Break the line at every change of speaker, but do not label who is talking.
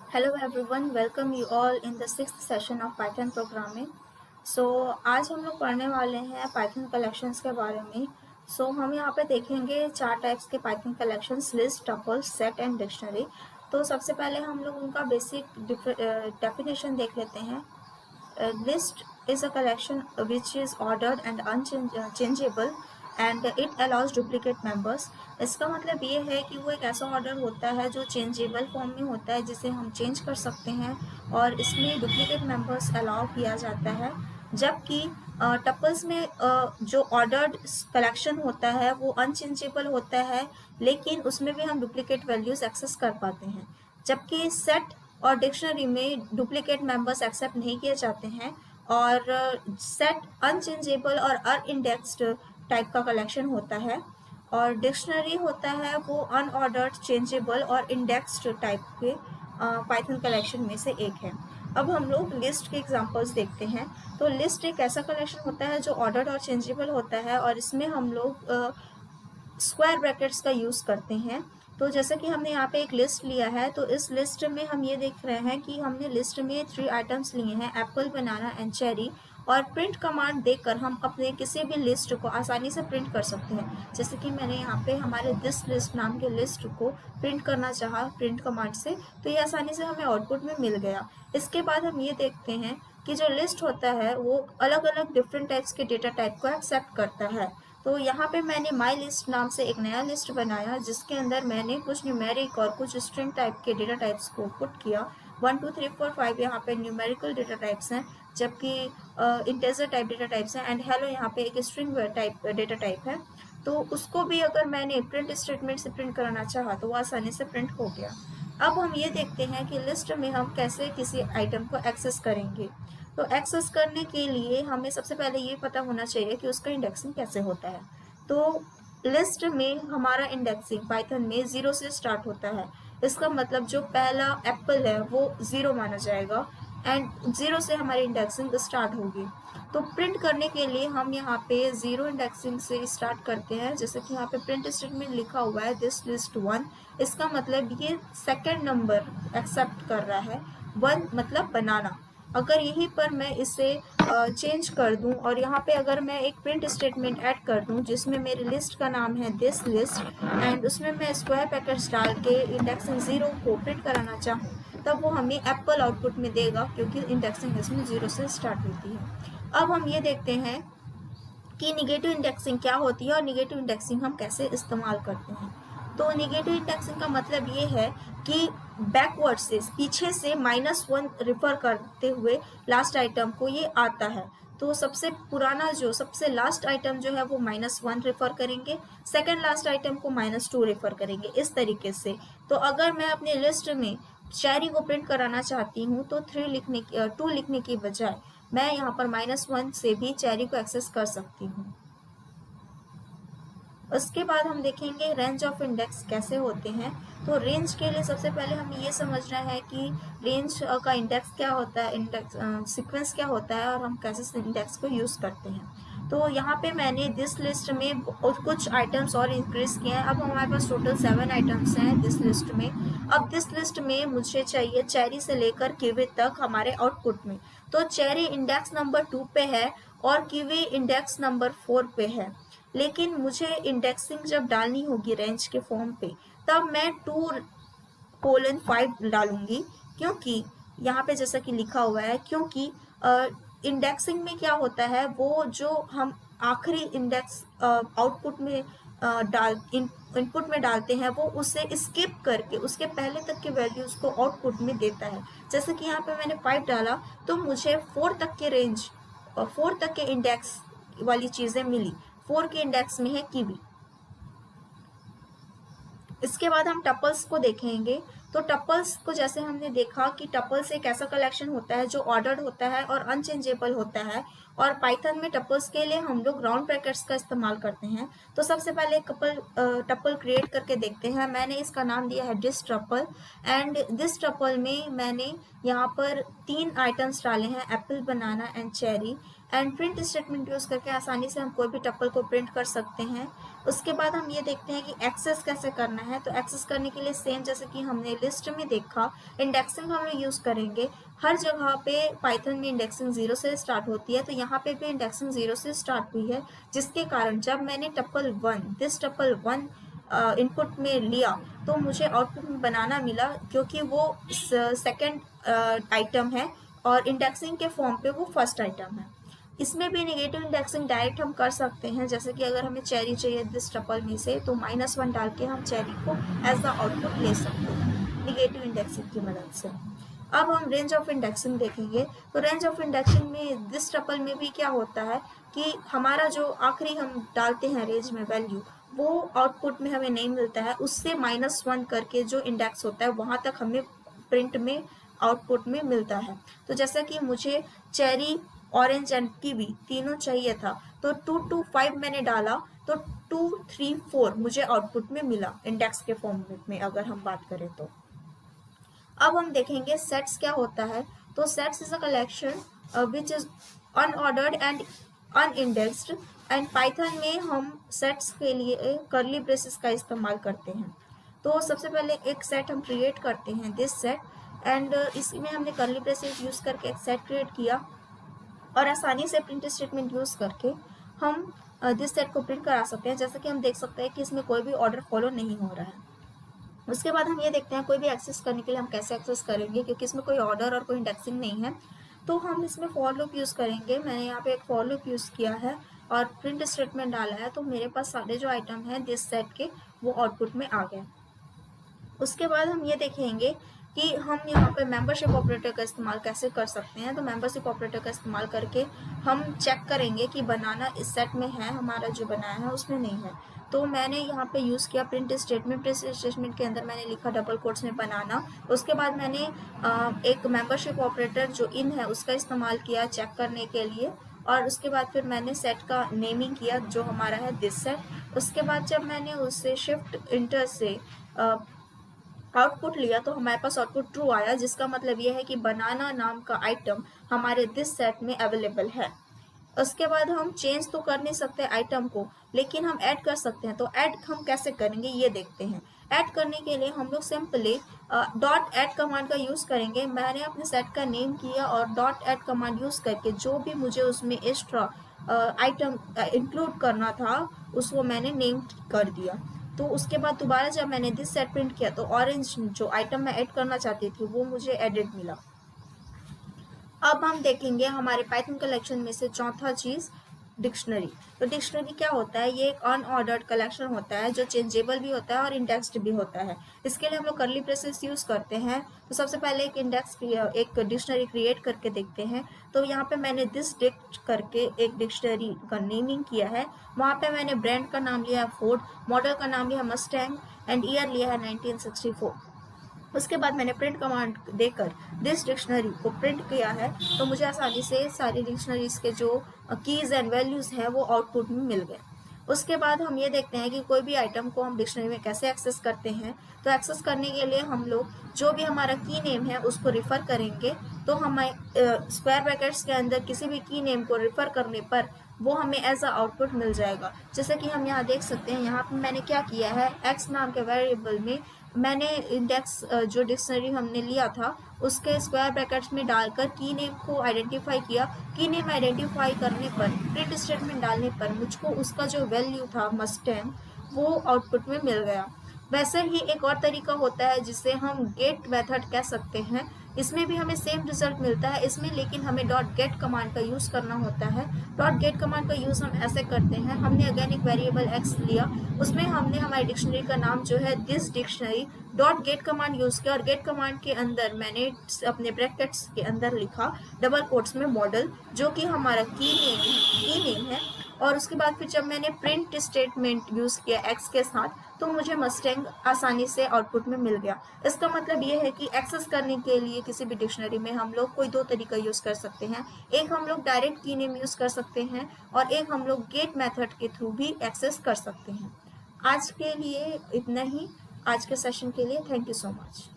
Hello everyone, welcome you all in the sixth session of Python programming. आज हम लोग पढ़ने वाले हैं Python collections के बारे में. हम यहाँ पे देखेंगे चार टाइप्स के Python collections: list, tuple, set and dictionary. तो सबसे पहले हम लोग उनका बेसिक डेफिनेशन देख लेते हैं. List is a collection which is ordered and unchangeable and it allows duplicate members. इसका मतलब ये है कि वो एक ऐसा ऑर्डर होता है जो चेंजेबल फॉर्म में होता है, जिसे हम चेंज कर सकते हैं और इसमें डुप्लीकेट मेंबर्स अलाउ किया जाता है. जबकि टपल्स में जो ऑर्डर्ड कलेक्शन होता है वो अनचेंजेबल होता है, लेकिन उसमें भी हम डुप्लीकेट वैल्यूज एक्सेस कर पाते हैं. जबकि सेट और डिक्शनरी में डुप्लीकेट मेंबर्स एक्सेप्ट नहीं किए जाते हैं और सेट अनचेंजेबल और अनइंडेक्स्ड टाइप का कलेक्शन होता है और डिक्शनरी होता है वो अनऑर्डर्ड, चेंजेबल और इंडेक्स्ड टाइप के पाइथन कलेक्शन में से एक है. अब हम लोग लिस्ट के एग्जांपल्स देखते हैं. तो लिस्ट एक ऐसा कलेक्शन होता है जो ऑर्डर्ड और चेंजेबल होता है और इसमें हम लोग स्क्वायर ब्रैकेट्स का यूज़ करते हैं. तो जैसे कि हमने यहाँ पे एक लिस्ट लिया है, तो इस लिस्ट में हम ये देख रहे हैं कि हमने लिस्ट में 3 आइटम्स लिए हैं: एप्पल, बनाना एंड चेरी. और प्रिंट कमांड देकर हम अपने किसी भी लिस्ट को आसानी से प्रिंट कर सकते हैं. जैसे कि मैंने यहाँ पे हमारे दिस लिस्ट नाम के लिस्ट को प्रिंट करना चाहा प्रिंट कमांड से, तो ये आसानी से हमें आउटपुट में मिल गया. इसके बाद हम ये देखते हैं कि जो लिस्ट होता है वो अलग अलग डिफरेंट टाइप्स के डेटा टाइप को एक्सेप्ट करता है. तो यहाँ पे मैंने माई लिस्ट नाम से एक नया लिस्ट बनाया जिसके अंदर मैंने कुछ न्यूमेरिक और कुछ स्ट्रिंग टाइप के डेटा टाइप्स को पुट किया. 1 2 3 4 5 यहाँ पे न्यूमेरिकल डेटा टाइप्स हैं, जबकि इंटेजर टाइप डेटा टाइप्स हैं एंड हेलो यहाँ पे एक स्ट्रिंग टाइप डेटा टाइप है. तो उसको भी अगर मैंने प्रिंट स्टेटमेंट से प्रिंट कराना चाहा तो वो आसानी से प्रिंट हो गया. अब हम ये देखते हैं कि लिस्ट में हम कैसे किसी आइटम को एक्सेस करेंगे. तो एक्सेस करने के लिए हमें सबसे पहले ये पता होना चाहिए कि उसका इंडेक्सिंग कैसे होता है. तो लिस्ट में हमारा इंडेक्सिंग पाइथन में 0 से स्टार्ट होता है. इसका मतलब जो पहला एप्पल है वो 0 माना जाएगा एंड 0 से हमारी इंडेक्सिंग स्टार्ट होगी. तो प्रिंट करने के लिए हम यहाँ पे 0 इंडेक्सिंग से स्टार्ट करते हैं. जैसे कि यहाँ पे प्रिंट स्टेटमेंट लिखा हुआ है दिस लिस्ट 1. इसका मतलब ये सेकेंड नंबर एक्सेप्ट कर रहा है. 1 मतलब बनाना. अगर यहीं पर मैं इसे चेंज कर दूं और यहाँ पे अगर मैं एक प्रिंट स्टेटमेंट ऐड कर दूं जिसमें मेरी लिस्ट का नाम है दिस लिस्ट एंड उसमें मैं स्क्वायर पैकेट्स डाल के इंडेक्सिंग 0 को प्रिंट कराना चाहूँ, तब वो हमें एप्पल आउटपुट में देगा क्योंकि इंडेक्सिंग इसमें 0 से स्टार्ट होती है. अब हम ये देखते हैं कि निगेटिव इंडेक्सिंग क्या होती है और निगेटिव इंडेक्सिंग हम कैसे इस्तेमाल करते हैं. तो निगेटिव इंडेक्सिंग का मतलब ये है कि बैकवर्ड से, पीछे से -1 रेफर करते हुए लास्ट आइटम को ये आता है. तो सबसे पुराना जो सबसे लास्ट आइटम जो है वो -1 रेफर करेंगे, सेकंड लास्ट आइटम को -2 रेफर करेंगे, इस तरीके से. तो अगर मैं अपनी लिस्ट में चेरी को प्रिंट कराना चाहती हूँ तो 2 लिखने की बजाय मैं यहाँ पर -1 से भी चेरी को एक्सेस कर सकती हूँ. उसके बाद हम देखेंगे रेंज ऑफ इंडेक्स कैसे होते हैं. तो रेंज के लिए सबसे पहले हमें ये समझना है कि रेंज का इंडेक्स क्या होता है, इंडेक्स सीक्वेंस क्या होता है और हम कैसे इंडेक्स को यूज़ करते हैं. तो यहाँ पे मैंने दिस लिस्ट में कुछ आइटम्स और इंक्रीज किए हैं. अब हमारे पास टोटल 7 आइटम्स हैं दिस लिस्ट में. अब दिस लिस्ट में मुझे चाहिए चेरी से लेकर किवी तक हमारे आउटपुट में. तो चेरी इंडेक्स नंबर 2 पे है और किवी इंडेक्स नंबर 4 पे है. लेकिन मुझे इंडेक्सिंग जब डालनी होगी रेंज के फॉर्म पे, तब मैं 2:5 डालूंगी, क्योंकि यहाँ पे जैसा कि लिखा हुआ है, क्योंकि इंडेक्सिंग में क्या होता है वो जो हम आखिरी इंडेक्स आउटपुट में इनपुट में डालते हैं वो उसे स्किप करके उसके पहले तक के वैल्यूज को आउटपुट में देता है. जैसे कि यहाँ पे मैंने 5 डाला तो मुझे 4 तक के रेंज 4 तक के इंडेक्स वाली चीज़ें मिली. 4 के इंडेक्स में है कीवी. इसके बाद हम टपल्स को देखेंगे. तो टपल्स को जैसे हमने देखा कि टपल्स एक ऐसा कलेक्शन होता है जो ऑर्डर्ड होता है और अनचेंजेबल होता है. और पाइथन में टपल्स के लिए हम लोग राउंड ब्रैकेट्स का इस्तेमाल करते हैं. तो सबसे पहले टपल क्रिएट करके देखते हैं. मैंने इसका नाम दिया है this tuple and this tuple में मैंने यहाँ पर 3 आइटम्स डाले हैं: Apple, banana and cherry. And print statement use करके आसानी से हम कोई भी टपल को प्रिंट कर सकते हैं। उसके बाद हम ये देखते हैं कि एक्सेस कैसे करना है। तो एक्सेस करने के लिए सेम जैसे कि हमने लिस्ट में देखा, इंडेक्सिंग हम लोग यूज़ करेंगे। हर जगह पे पाइथन में इंडेक्सिंग 0 से स्टार्ट होती है, तो यहाँ पे भी इंडेक्सिंग 0 से स्टार्ट हुई है, जिसके कारण जब मैंने टपल 1 दिस टपल 1 इनपुट में लिया तो मुझे आउटपुट में बनाना मिला, क्योंकि वो सेकेंड आइटम है और इंडेक्सिंग के फॉर्म पे वो फर्स्ट आइटम है। इसमें भी नेगेटिव इंडेक्सिंग डायरेक्ट हम कर सकते हैं, जैसे कि अगर हमें चेरी चाहिए दिस टपल में से, तो -1 डाल के हम चेरी को एज द आउटपुट ले सकते हैं नेगेटिव इंडेक्सिंग की मदद से। अब हम रेंज ऑफ इंडेक्सिंग देखेंगे। तो रेंज ऑफ इंडेक्सिंग में दिस टपल में भी क्या होता है कि हमारा जो आखिरी हम डालते हैं रेंज में वैल्यू, वो आउटपुट में हमें नहीं मिलता है, उससे -1 करके जो इंडेक्स होता है वहाँ तक हमें प्रिंट में आउटपुट में मिलता है। तो जैसा कि मुझे चेरी, ऑरेंज एंड कीवी तीनों चाहिए था, तो 2 to 5 मैंने डाला, तो 2 3 4 मुझे आउटपुट में मिला इंडेक्स के फॉर्म में अगर हम बात करें तो। अब हम देखेंगे सेट्स क्या होता है। तो sets is a collection which is unordered and unindexed, and Python में हम सेट्स के लिए कर्ली ब्रेसेस का इस्तेमाल करते हैं। तो सबसे पहले एक सेट हम क्रिएट करते हैं दिस सेट, एंड इसमें हमने कर्ली ब्रेसेस यूज करके एक सेट क्रिएट किया, और आसानी से प्रिंट स्टेटमेंट यूज करके हम दिस सेट को प्रिंट करा सकते हैं। जैसे कि हम देख सकते हैं कि इसमें कोई भी ऑर्डर फॉलो नहीं हो रहा है। उसके बाद हम ये देखते हैं कोई भी एक्सेस करने के लिए हम कैसे एक्सेस करेंगे, क्योंकि इसमें कोई ऑर्डर और कोई इंडेक्सिंग नहीं है। तो हम इसमें फॉर लूप यूज़ करेंगे। मैंने यहाँ पे एक फॉर लूप यूज़ किया है और प्रिंट स्टेटमेंट डाला है, तो मेरे पास सारे जो आइटम हैं दिस सेट के वो आउटपुट में आ गए। उसके बाद हम ये देखेंगे कि हम यहाँ पे मेंबरशिप ऑपरेटर का इस्तेमाल कैसे कर सकते हैं। तो मेंबरशिप ऑपरेटर का इस्तेमाल करके हम चेक करेंगे कि बनाना इस सेट में है, हमारा जो बनाया है उसमें नहीं है। तो मैंने यहाँ पे यूज़ किया प्रिंट स्टेटमेंट। प्रिंट स्टेटमेंट के अंदर मैंने लिखा डबल कोट्स में बनाना। उसके बाद मैंने एक मेंबरशिप ऑपरेटर जो इन है उसका इस्तेमाल किया चेक करने के लिए, और उसके बाद फिर मैंने सेट का नेमिंग किया जो हमारा है दिस सेट। उसके बाद जब मैंने उससे शिफ्ट इंटर से आउटपुट लिया तो हमारे पास आउटपुट ट्रू आया, जिसका मतलब यह है कि बनाना नाम का आइटम हमारे दिस सेट में अवेलेबल है। उसके बाद हम चेंज तो कर नहीं सकते आइटम को, लेकिन हम ऐड कर सकते हैं। तो ऐड हम कैसे करेंगे ये देखते हैं। ऐड करने के लिए हम लोग सिंपली डॉट ऐड कमांड का यूज़ करेंगे। मैंने अपने सेट का नेम किया और डॉट ऐड कमांड यूज़ करके जो भी मुझे उसमें एक्स्ट्रा आइटम इंक्लूड करना था उसको मैंने नेम कर दिया। तो उसके बाद दोबारा जब मैंने दिस सेट प्रिंट किया तो ऑरेंज जो आइटम मैं ऐड करना चाहती थी वो मुझे एडिट मिला। अब हम देखेंगे हमारे पाइथन कलेक्शन में से चौथा चीज़ डिक्शनरी। तो डिक्शनरी क्या होता है, ये एक अनऑर्डर्ड कलेक्शन होता है जो चेंजेबल भी होता है और इंडेक्स्ड भी होता है। इसके लिए हम लोग कर्ली ब्रेसेस यूज़ करते हैं। तो सबसे पहले एक डिक्शनरी क्रिएट करके देखते हैं। तो यहाँ पे मैंने दिस डिक्ट करके एक डिक्शनरी का नेमिंग किया है। वहाँ पे मैंने ब्रांड का नाम लिया है फोर्ड, मॉडल का नाम लिया है मस्टैंग, एंड ईयर लिया है 1964। उसके बाद मैंने प्रिंट कमांड देकर दिस डिक्शनरी को प्रिंट किया है, तो मुझे आसानी से सारी डिक्शनरीज के जो कीज़ एंड वैल्यूज़ हैं वो आउटपुट में मिल गए। उसके बाद हम ये देखते हैं कि कोई भी आइटम को हम डिक्शनरी में कैसे एक्सेस करते हैं। तो एक्सेस करने के लिए हम लोग जो भी हमारा की नेम है उसको रिफ़र करेंगे। तो हमें स्क्वायर ब्रैकेट्स के अंदर किसी भी की नेम को रिफ़र करने पर वो हमें एज अ आउटपुट मिल जाएगा। जैसे कि हम यहाँ देख सकते हैं, यहाँ पर मैंने क्या किया है, एक्स नाम के वेरिएबल में मैंने इंडेक्स जो डिक्शनरी हमने लिया था उसके स्क्वायर ब्रैकेट्स में डालकर की नेम को आइडेंटिफाई किया। की नेम आइडेंटिफाई करने पर प्रिंट स्टेटमेंट डालने पर मुझको उसका जो वैल्यू था मस्टैंग वो आउटपुट में मिल गया। वैसे ही एक और तरीका होता है जिसे हम गेट मेथड कह सकते हैं। इसमें भी हमें सेम रिजल्ट मिलता है इसमें, लेकिन हमें डॉट गेट कमांड का यूज़ करना होता है। डॉट गेट कमांड का यूज़ हम ऐसे करते हैं, हमने अगेन एक वेरिएबल एक्स लिया, उसमें हमने हमारी डिक्शनरी का नाम जो है this dictionary dot gate command use किया, और गेट कमांड के अंदर मैंने अपने ब्रैकेट्स के अंदर लिखा डबल कोट्स में मॉडल, जो कि हमारा की नेम है। और उसके बाद फिर जब मैंने प्रिंट स्टेटमेंट यूज़ किया एक्स के साथ तो मुझे मस्टैंग आसानी से आउटपुट में मिल गया। इसका मतलब ये है कि एक्सेस करने के लिए किसी भी डिक्शनरी में हम लोग कोई दो तरीका यूज़ कर सकते हैं। एक हम लोग डायरेक्ट की नेम यूज़ कर सकते हैं और एक हम लोग गेट मेथड के थ्रू भी एक्सेस कर सकते हैं। आज के लिए इतना ही, आज के सेशन के लिए थैंक यू सो मच।